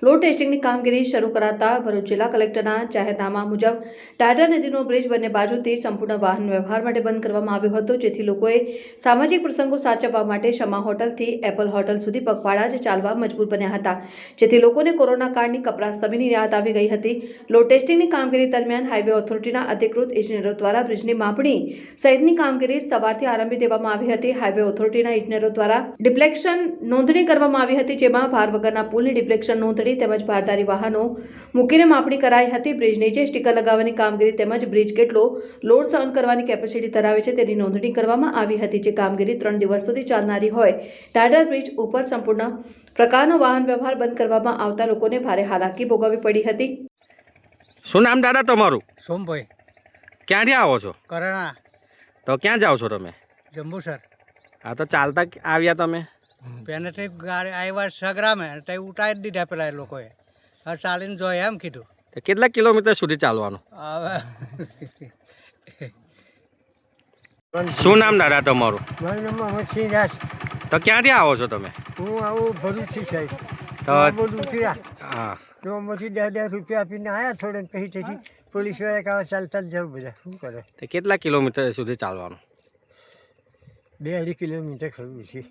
Speaker 2: લોડ ટેસ્ટિંગની કામગીરી શરૂ કરાતા ભરૂચ જિલ્લા કલેક્ટરના જાહેરનામા મુજબ ઢાઢર નદીનો બ્રિજ બંને બાજુથી સંપૂર્ણ વાહન વ્યવહાર માટે બંધ કરવામાં આવ્યો હતો, જેથી લોકોએ સામાજિક પ્રસંગો સાચવવા માટે શમા હોટલથી એપલ હોટલ સુધી પગપાળા જ ચાલવા મજબૂર બન્યા હતા, જેથી લોકોને કોરોના કાળની કપરા સમીની યાદ આવી ગઈ હતી. લોડ ટેસ્ટિંગની કામગીરી દરમિયાન હાઈવે ઓથોરિટીના અધિકૃત ઇજનેરો દ્વારા બ્રિજની માપણી સહિતની કામગીરી સવારથી આરંભી દેવામાં આવી હતી. હાઈવે હાઈવે ઓથોરિટીના ઇજનેરો દ્વારા ડિફ્લેક્શન નોંધણી કરવામાં આવી હતી, જેમાં ભાર વગરના પુલની ડિફ્લેક્શન નોંધણી તેમજ ભારદારી વાહનો મૂકીને માપણી કરાઈ હતી. બ્રિજ નીચે સ્ટીકર લગાવવાની કામગીરી તેમજ બ્રિજ કેટલો લોડ સહન કરવાની કેપેસિટી ધરાવે છે તેની નોંધણી કરવામાં આવી હતી, જે કામગીરી 3 દિવસ સુધી ચાલનારી હોય. ડાડર બ્રિજ ઉપર સંપૂર્ણ પ્રકારનો વાહન વ્યવહાર બંધ કરવામાં આવતા લોકોને ભારે હાલાકી ભોગવવી પડી હતી.
Speaker 13: શું નામ દાદા તમારું?
Speaker 14: સોમભાઈ.
Speaker 13: ક્યાંથી આવો છો?
Speaker 14: કરાણા.
Speaker 13: તો ક્યાં જાઓ છો તમે?
Speaker 14: જંબુસર.
Speaker 13: હા, તો ચાલતા આવ્યા તમે?
Speaker 14: પહેલેથી ગાડી આવ્યા સગરામે તે ઉતારી દીધા પેલા એ લોકોએ. હવે ચાલીને જોઈએ એમ કીધું.
Speaker 13: તો કેટલા કિલોમીટર સુધી ચાલવાનું?
Speaker 14: હવે
Speaker 13: શું નામ દાદા તમારું?
Speaker 14: મારું નામ અમરસિંહ દાસ.
Speaker 13: તો ક્યાંથી આવો છો તમે?
Speaker 14: હું આવું ભરૂચથી સાહેબ.
Speaker 13: તો
Speaker 14: બોલું ઉતર્યા
Speaker 13: હા,
Speaker 14: નોમાંથી 10 રૂપિયા આપીને આવ્યા થોડે પછી તેથી પોલીસ વાળા કહે ચાલતા જ જવું બધા શું કરે.
Speaker 13: તો કેટલા કિલોમીટર સુધી ચાલવાનું?
Speaker 14: 2-2.5 કિલોમીટર ખરું છે.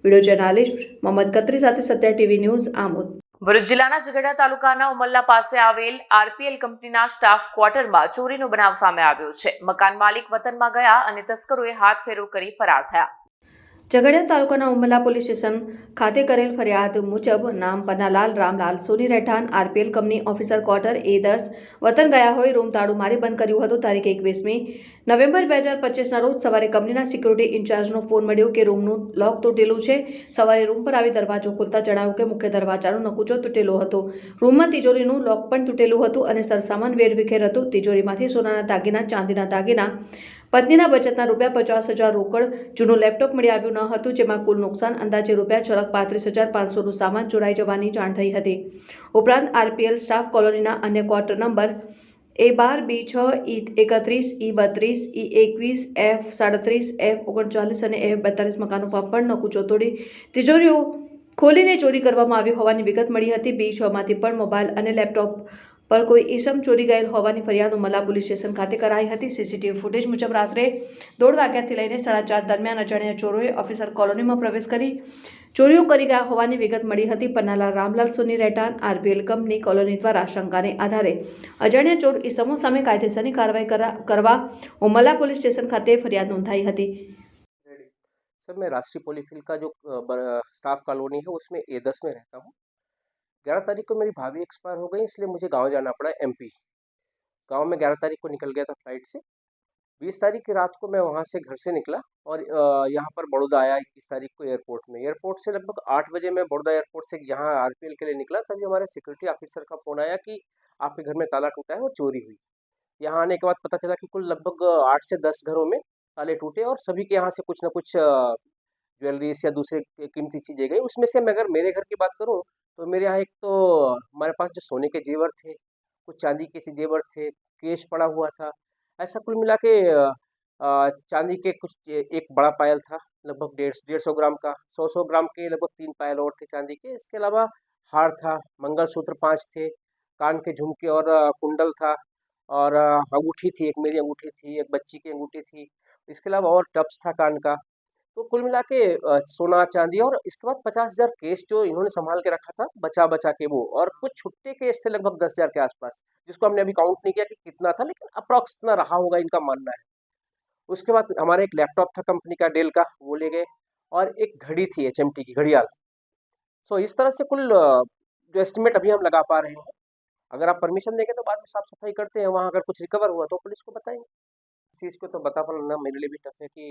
Speaker 2: વિડીયો જર્નાલિસ્ટ મોહમ્મદ કતરી સાથે સત્ય ટીવી ન્યૂઝ આમોદ.
Speaker 1: ભરૂચ જિલ્લાના ઝઘડિયા તાલુકાના ઉમલ્લા પાસે આવેલ આરપીએલ કંપનીના સ્ટાફ ક્વાર્ટરમાં ચોરીનો બનાવ સામે આવ્યો છે. મકાન માલિક વતનમાં ગયા અને તસ્કરોએ હાથફેરો કરી ફરાર થયા.
Speaker 2: ઝઘડિયા તાલુકાના ઉમલ્લા પોલીસ સ્ટેશન ખાતે કરેલ ફરિયાદ મુજબ નામ પન્નાલાલ રામલાલ સોની રહેઠાણ RPL company officer quarter A10 વતન ગયા હોય રૂમ તાળું મારી બંધ કર્યું હતું. તારીખ 21મી નવેમ્બર 2025ના રોજ સવારે કંપનીના સિક્યુરિટી ઇન્ચાર્જનો ફોન મળ્યો કે રૂમનું લોક તૂટેલું છે. સવારે રૂમ પર આવી દરવાજો ખોલતા જણાવ્યું કે મુખ્ય દરવાજાનો નકુચો તૂટેલો હતો. રૂમમાં તિજોરીનું લોક પણ તૂટેલું હતું અને સરસામાન વેરવિખેર હતું. તિજોરીમાંથી સોનાના દાગીના, ચાંદીના દાગીના, પત્નીના બચતના ₹50,000 રોકડ, જૂનું લેપટોપ મળી આવ્યું ન હતું, જેમાં કુલ નુકસાન અંદાજે ₹35,500નું સામાન ચોરાઈ જવાની જાણ થઈ હતી. ઉપરાંત આરપીએલ સ્ટાફ કોલોનીના અન્ય quarter number A12, B6, E31, E32, E21, F37, F39 અને F42 મકાનોમાં પણ નકુચો તોડી તિજોરીઓ ખોલીને ચોરી કરવામાં આવી હોવાની વિગત મળી હતી. B6માંથી પણ મોબાઈલ અને લેપટોપ પર કોઈ ઈસમ ચોરી ગયેલ હોવાની ફરિયાદ ઉમલ્લા પોલીસ સ્ટેશન ખાતે કરાઈ હતી. સીસીટીવી ફૂટેજ મુજબ રાત્રે 1:30 વાગ્યાથી લઈને 4:30 દરમિયાન અજાણ્યા ચોરોએ ઓફિસર કોલોનીમાં પ્રવેશ કરી ચોરીઓ કરી ગયા હોવાની વિગત મળી હતી. પન્નાલાલ રામલાલ સોની રહેઠાણ આરપીએલ કંપની કોલોની દ્વારા શંકાને આધારે અજાણ્યા ચોર ઈસમો સામે કાયદેસરની કાર્યવાહી કરવા ઉમલ્લા પોલીસ સ્ટેશન ખાતે ફરિયાદ નોંધાઈ હતી.
Speaker 15: सर मैं राष्ट्रीय पॉलीफिल का जो स्टाफ कॉलोनी है उसमें A10 में रहता हूँ. 11 तारीख को मेरी भाभी एक्सपायर हो गई, इसलिए मुझे गांव जाना पड़ा MP. गांव में 11 तारीख को निकल गया था फ्लाइट से. 20 तारीख की रात को मैं वहाँ से घर से निकला और यहाँ पर बड़ौदा आया 21 तारीख को एयरपोर्ट में. एयरपोर्ट से लगभग 8 बजे मैं बड़ौदा एयरपोर्ट से यहाँ आरपीएल के लिए निकला. तभी हमारे सिक्योरिटी ऑफिसर का फ़ोन आया कि आपके घर में ताला टूटा है और चोरी हुई. यहाँ आने के बाद पता चला कि कुल लगभग 8 से 10 घरों में ताले टूटे और सभी के यहाँ से कुछ न कुछ ज्वेलरीज या दूसरे कीमती चीज़ें गई. उसमें से मैं अगर मेरे घर की बात करूँ तो मेरे यहाँ एक तो हमारे पास जो सोने के जेवर थे, कुछ चांदी के जेवर थे, केश पड़ा हुआ था. ऐसा कुल मिला के चांदी के कुछ एक बड़ा पायल था लगभग 150 ग्राम का, 100 ग्राम के लगभग 3 पायल और थे चांदी के. इसके अलावा हार था, मंगलसूत्र 5 थे, कान के झुमके और कुंडल था और अंगूठी थी, एक मेरी अंगूठी थी, एक बच्ची की अंगूठी थी. इसके अलावा और टप्स था कान का. तो कुल मिला के सोना चांदी और इसके बाद 50,000 केस जो इन्होंने संभाल के रखा था बचा के वो, और कुछ छुट्टे केस थे लगभग 10,000 के आसपास, जिसको हमने अभी काउंट नहीं किया कि कितना था, लेकिन अप्रॉक्स इतना रहा होगा इनका मानना है. उसके बाद हमारा एक लैपटॉप था कंपनी का डेल का, वो ले गए, और एक घड़ी थी HMT की घड़ियाल. सो इस तरह से कुल जो एस्टिमेट अभी हम लगा पा रहे हैं. अगर आप परमिशन देंगे तो बाद में साफ सफाई करते हैं, वहाँ अगर कुछ रिकवर हुआ तो पुलिस को बताएंगे. इस चीज़ को तो बता पाना मेरे लिए भी टफ है कि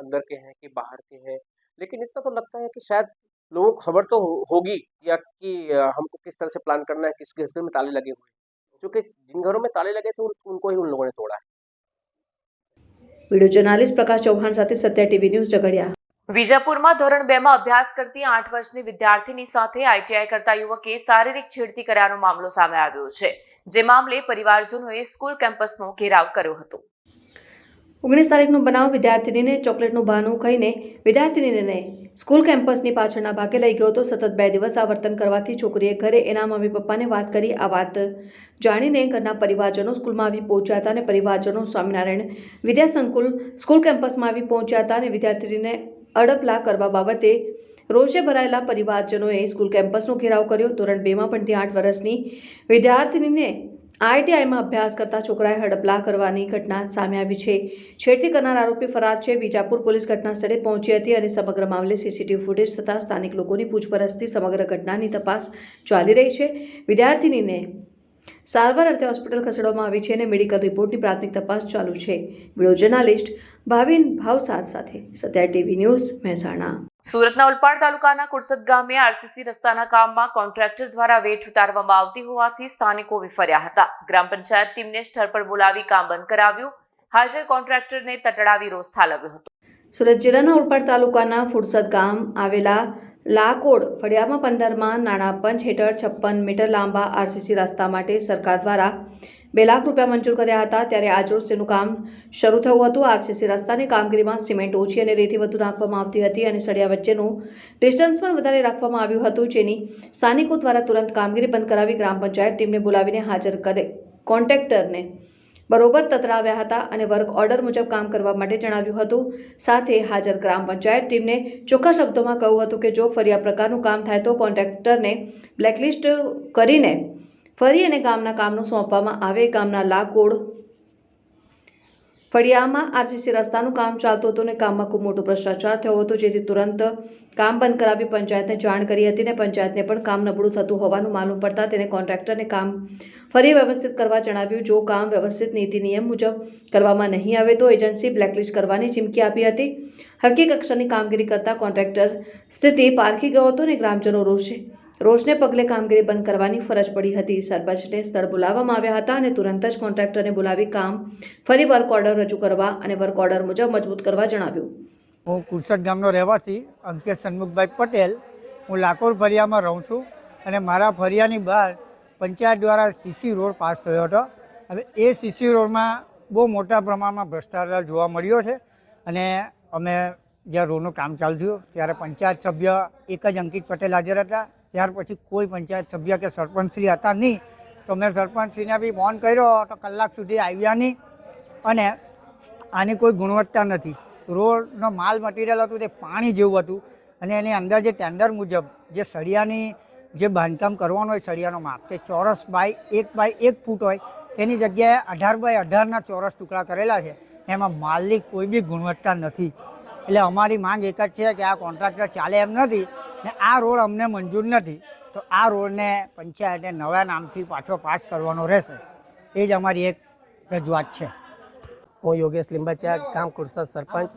Speaker 15: अंदर के हैं कि बाहर के हैं, लेकिन इतना तो लगता है कि शायद लोगों को खबर तो होगी या कि हमको किस तरह से प्लान करना है, किस घर में ताले लगे हुए हैं, क्योंकि जिन घरों में ताले लगे थे उनको ही उन लोगों ने तोड़ा है.
Speaker 2: વિડીયો જર્નાલિસ્ટ પ્રકાશ ચૌહાણ સાથે સત્ય ટીવી ન્યૂઝ ઝઘડિયા.
Speaker 1: વિજાપુરમાં ધોરણ 2માં અભ્યાસ કરતી 8 વર્ષની વિદ્યાર્થીની સાથે આઈટીઆઈ કરતા યુવકે શારીરિક છેડતી કર્યાનો મામલો સામે આવ્યો છે, જે મામલે પરિવારજનોએ સ્કૂલ કેમ્પસનો ઘેરાવ કર્યો હતો.
Speaker 2: 19 તારીખનો બનાવ વિદ્યાર્થીનીને ચોકલેટનું બહાનું કહીને વિદ્યાર્થીનીને સ્કૂલ કેમ્પસની પાછળના ભાગે લઈ ગયો હતો. સતત 2 દિવસ આ વર્તન કરવાથી છોકરીએ ઘરે એના મમ્મી પપ્પાને વાત કરી. આ વાત જાણીને ઘરના પરિવારજનો સ્કૂલમાં આવી પહોંચ્યા હતા અને પરિવારજનો સ્વામિનારાયણ વિદ્યા સંકુલ સ્કૂલ કેમ્પસમાં આવી પહોંચ્યા હતા અને વિદ્યાર્થીનીને અડપલા કરવા બાબતે રોષે ભરાયેલા પરિવારજનોએ સ્કૂલ કેમ્પસનો ઘેરાવ કર્યો. ધોરણ 2માં ભણતી 8 વર્ષની વિદ્યાર્થીનીને આઈટીઆઈમાં અભ્યાસ કરતા છોકરાએ હડપલા કરવાની ઘટના સામે આવી છે. છેડતી કરનાર આરોપી ફરાર છે. વિજાપુર પોલીસ ઘટના સ્થળે પહોંચી હતી અને સમગ્ર મામલે સીસીટીવી ફૂટેજ તથા સ્થાનિક લોકોની પૂછપરછથી સમગ્ર ઘટનાની તપાસ ચાલી રહી છે. વિદ્યાર્થીનીને સારવાર અર્થે હોસ્પિટલ ખસેડવામાં આવી છે અને મેડિકલ રિપોર્ટની પ્રાથમિક તપાસ ચાલુ છે. વિડીયો જર્નાલિસ્ટ ભાવિન ભાવસાદ સાથે સત્યા ટીવી ન્યૂઝ મહેસાણા.
Speaker 1: સુરતના ઓલપાડ તાલુકાના કુરસદ ગામે આરસીસી રસ્તાના કામમાં કોન્ટ્રાક્ટર દ્વારા વેઠ ઉતારવામાં આવતી હોવાથી સ્થાનિકો વિફર્યા હતા. ગ્રામ પંચાયત ટીમને સ્થળ પર બોલાવી કામ બંધ કરાવ્યું. હાજર કોન્ટ્રાક્ટરને તતડાવી રોષ ઠાલવ્યો હતો.
Speaker 2: સુરત જિલ્લાના ઓલપાડ તાલુકાના ફુરસદ ગામ આવેલા લાકોડ ફળિયામાં 15માં નાણાં પંચ હેઠળ 56 મીટર લાંબા આરસીસી રસ્તા માટે સરકાર દ્વારા 2 લાખ રૂપિયા મંજૂર કર્યા હતા. ત્યારે આજરોજ તેનું કામ શરૂ થયું હતું. આરસીસી રસ્તાની કામગીરીમાં સિમેન્ટ ઓછી અને રેતી વધુ નાખવામાં આવતી હતી અને સળિયા વચ્ચેનું ડિસ્ટન્સ પણ વધારે રાખવામાં આવ્યું હતું, જેની સ્થાનિકો દ્વારા તુરંત કામગીરી બંધ કરાવી ગ્રામ પંચાયત ટીમને બોલાવીને હાજર કરે કોન્ટ્રાક્ટરને બરોબર તતડાવ્યા હતા અને વર્ક ઓર્ડર મુજબ કામ કરવા માટે જણાવ્યું હતું. સાથે હાજર ગ્રામ પંચાયત ટીમને ચોખ્ખા શબ્દોમાં કહ્યું હતું કે જો ફરી આ પ્રકારનું કામ થાય તો કોન્ટ્રાક્ટરને બ્લેકલિસ્ટ કરીને ફરી અને ગામના કામનું સોંપવામાં આવે. ગામના લાકોડ ફળિયામાં આરસીસી રસ્તાનું કામ ચાલતું હતું અને કામમાં ખૂબ મોટો ભ્રષ્ટાચાર થયો હતો, જેથી તુરંત કામ બંધ કરાવી પંચાયતને જાણ કરી હતી અને પંચાયતને પણ કામ નબળું થતું હોવાનું માલુમ પડતા તેને કોન્ટ્રાક્ટરને કામ ફરી વ્યવસ્થિત કરવા જણાવ્યું. જો કામ વ્યવસ્થિત નીતિ નિયમ મુજબ કરવામાં નહીં આવે તો એજન્સી બ્લેકલિસ્ટ કરવાની ચીમકી આપી હતી. હલકી કક્ષાની કામગીરી કરતા કોન્ટ્રાક્ટર સ્થિતિ પારખી ગયો હતો અને ગ્રામજનો રોષને પગલે કામગીરી બંધ કરવાની ફરજ પડી હતી. સરપંચને સ્થળ બોલાવવામાં આવ્યા હતા અને તુરંત જ કોન્ટ્રાક્ટરને બોલાવી કામ ફરી વર્ક ઓર્ડર રજૂ કરવા અને વર્ક ઓર્ડર મુજબ મજબૂત કરવા જણાવ્યું.
Speaker 14: હું કુરસદ ગામનો રહેવાસી અંકેશ સન્મુખભાઈ પટેલ. હું લાકોડ ફળિયામાં રહું છું અને મારા ફળિયાની બહાર પંચાયત દ્વારા સીસી રોડ પાસ થયો હતો. હવે એ સીસી રોડમાં બહુ મોટા પ્રમાણમાં ભ્રષ્ટાચાર જોવા મળ્યો છે અને અમે જ્યાં રોડનું કામ ચાલતું ત્યારે પંચાયત સભ્ય એક જ અંકિત પટેલ હાજર હતા. ત્યાર પછી કોઈ પંચાયત સભ્ય કે સરપંચશ્રી હતા નહીં. તો મેં સરપંચશ્રીને બી ફોન કર્યો તો કલાક સુધી આવ્યા નહીં અને આની કોઈ ગુણવત્તા નથી. રોડનો માલ મટીરિયલ હતું તે પાણી જેવું હતું અને એની અંદર જે ટેન્ડર મુજબ જે સળિયાની જે બાંધકામ કરવાનું હોય સળિયાનો માપ તે ચોરસ બાય 1 ફૂટ હોય તેની જગ્યાએ 18 બાય 18ના ચોરસ ટુકડા કરેલા છે. એમાં માલની કોઈ બી ગુણવત્તા નથી. એટલે અમારી માંગ એક જ છે કે આ કોન્ટ્રાક્ટર ચાલે એમ નથી ને આ રોડ અમને મંજૂર નથી, તો આ રોડને પંચાયતે નવા નામથી પાછો પાસ કરવાનો રહેશે. એ જ અમારી એક રજૂઆત છે.
Speaker 16: હું યોગેશ લીંબાચિયા ગામ કુરસદ સરપંચ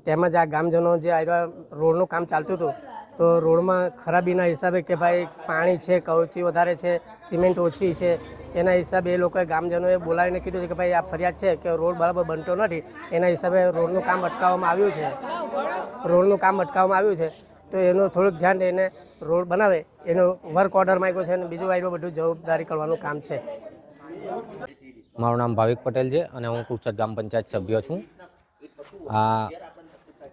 Speaker 16: તેમજ આ ગામજનો જે આવ્યા રોડનું કામ ચાલતું હતું તો રોડમાં ખરાબીના હિસાબે કે ભાઈ પાણી છે, કવચી વધારે છે, સિમેન્ટ ઓછી છે, એના હિસાબે એ લોકોએ ગામજનોએ બોલાવીને કીધું છે કે ભાઈ આ ફરિયાદ છે કે રોડ બરાબર બનતો નથી. એના હિસાબે રોડનું કામ અટકાવવામાં આવ્યું છે. તો એનું થોડુંક ધ્યાન દઈને રોડ બનાવે એનું વર્ક ઓર્ડર માંગ્યો છે અને બીજું આવ્યું બધું જવાબદારી કરવાનું કામ છે.
Speaker 17: મારું નામ ભાવિક પટેલ છે અને હું કુરસદ ગામ પંચાયત સભ્ય છું. આ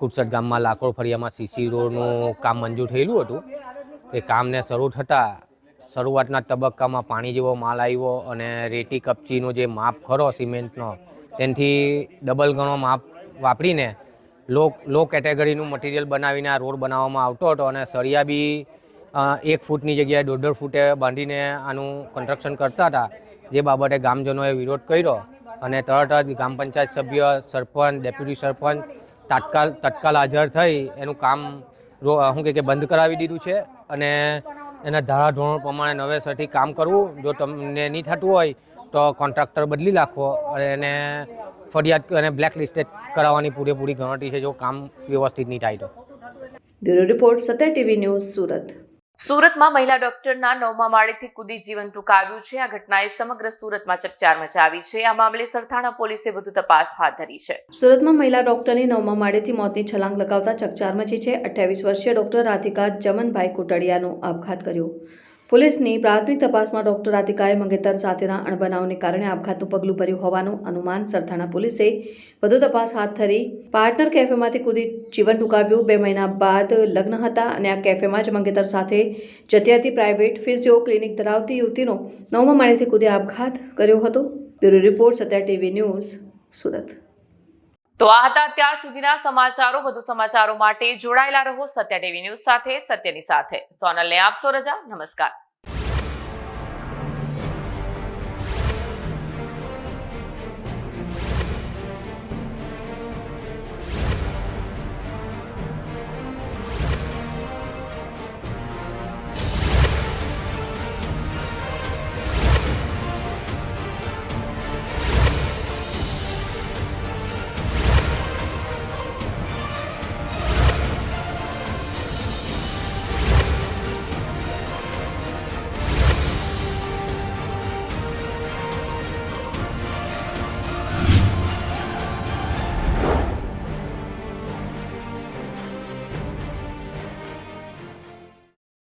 Speaker 17: કુરસદ ગામમાં લાકોડ ફળિયામાં સીસી રોડનું કામ મંજૂર થયેલું હતું. એ કામને શરૂ થતાં શરૂઆતના તબક્કામાં પાણી જેવો માલ આવ્યો અને રેતી કપચીનો જે માપ ખરો સિમેન્ટનો તેનાથી ડબલ ગણો માપ વાપરીને લો કેટેગરીનું મટીરિયલ બનાવીને આ રોડ બનાવવામાં આવતો હતો અને સળિયા બી 1 ફૂટની જગ્યાએ 1.5 ફૂટે બાંધીને આનું કન્સ્ટ્રક્શન કરતા હતા. જે બાબતે ગામજનોએ વિરોધ કર્યો અને તરત જ ગ્રામ પંચાયત સભ્ય, સરપંચ, ડેપ્યુટી સરપંચ તત્કાલ હાજર થઈ એનું કામ બંધ કરાવી દીધું છે અને એના ધારાધોરણો પ્રમાણે નવેસરથી કામ કરવું. જો તમને નહીં થતું હોય તો કોન્ટ્રાક્ટર બદલી નાખવો અને એને ફરિયાદ અને બ્લેક લિસ્ટેડ કરાવવાની પૂરેપૂરી ગણતરી છે જો કામ વ્યવસ્થિત નહીં થાય તો.
Speaker 2: Bureau report Satya TV news Surat.
Speaker 1: સુરતમાં મહિલા ડોક્ટરના 9મા માળેથી કૂદી જીવન ટૂંકાવ્યું છે. આ ઘટનાએ સમગ્ર સુરતમાં ચકચાર મચાવી છે. આ મામલે સરથાણા પોલીસે વધુ તપાસ હાથ ધરી છે.
Speaker 2: સુરતમાં મહિલા ડોક્ટરની 9મા માળેથી મોતની છલાંગ લગાવતા ચકચાર મચી છે. 28 વર્ષીય ડોક્ટર રાધિકા જમનભાઈ કોટડિયાનો આપઘાત કર્યો. પોલીસની પ્રાથમિક તપાસમાં ડોક્ટર રાધિકાએ મંગેતર સાથેના અણબનાવને કારણે આપઘાતનું પગલું ભર્યું હોવાનું અનુમાન. સરથાણા પોલીસે વધુ તપાસ હાથ ધરી પાર્ટનર કેફેમાંથી કૂદી જીવન ટૂંકાવ્યું. 2 મહિના બાદ લગ્ન હતા અને આ કેફેમાં જ મંગેતર સાથે જતી હતી. પ્રાઇવેટ ફિઝિયો ક્લિનિક ધરાવતી યુવતીનો 9મા માળેથી કૂદી આપઘાત કર્યો હતો. Bureau report Satya TV news Surat.
Speaker 1: તો આ હતા અત્યાર સુધીના સમાચારો. વધુ સમાચારો માટે જોડાયેલા રહો સત્યા ટીવી ન્યૂઝ સાથે. સત્યની સાથે સોનલને આપશો રજા. નમસ્કાર.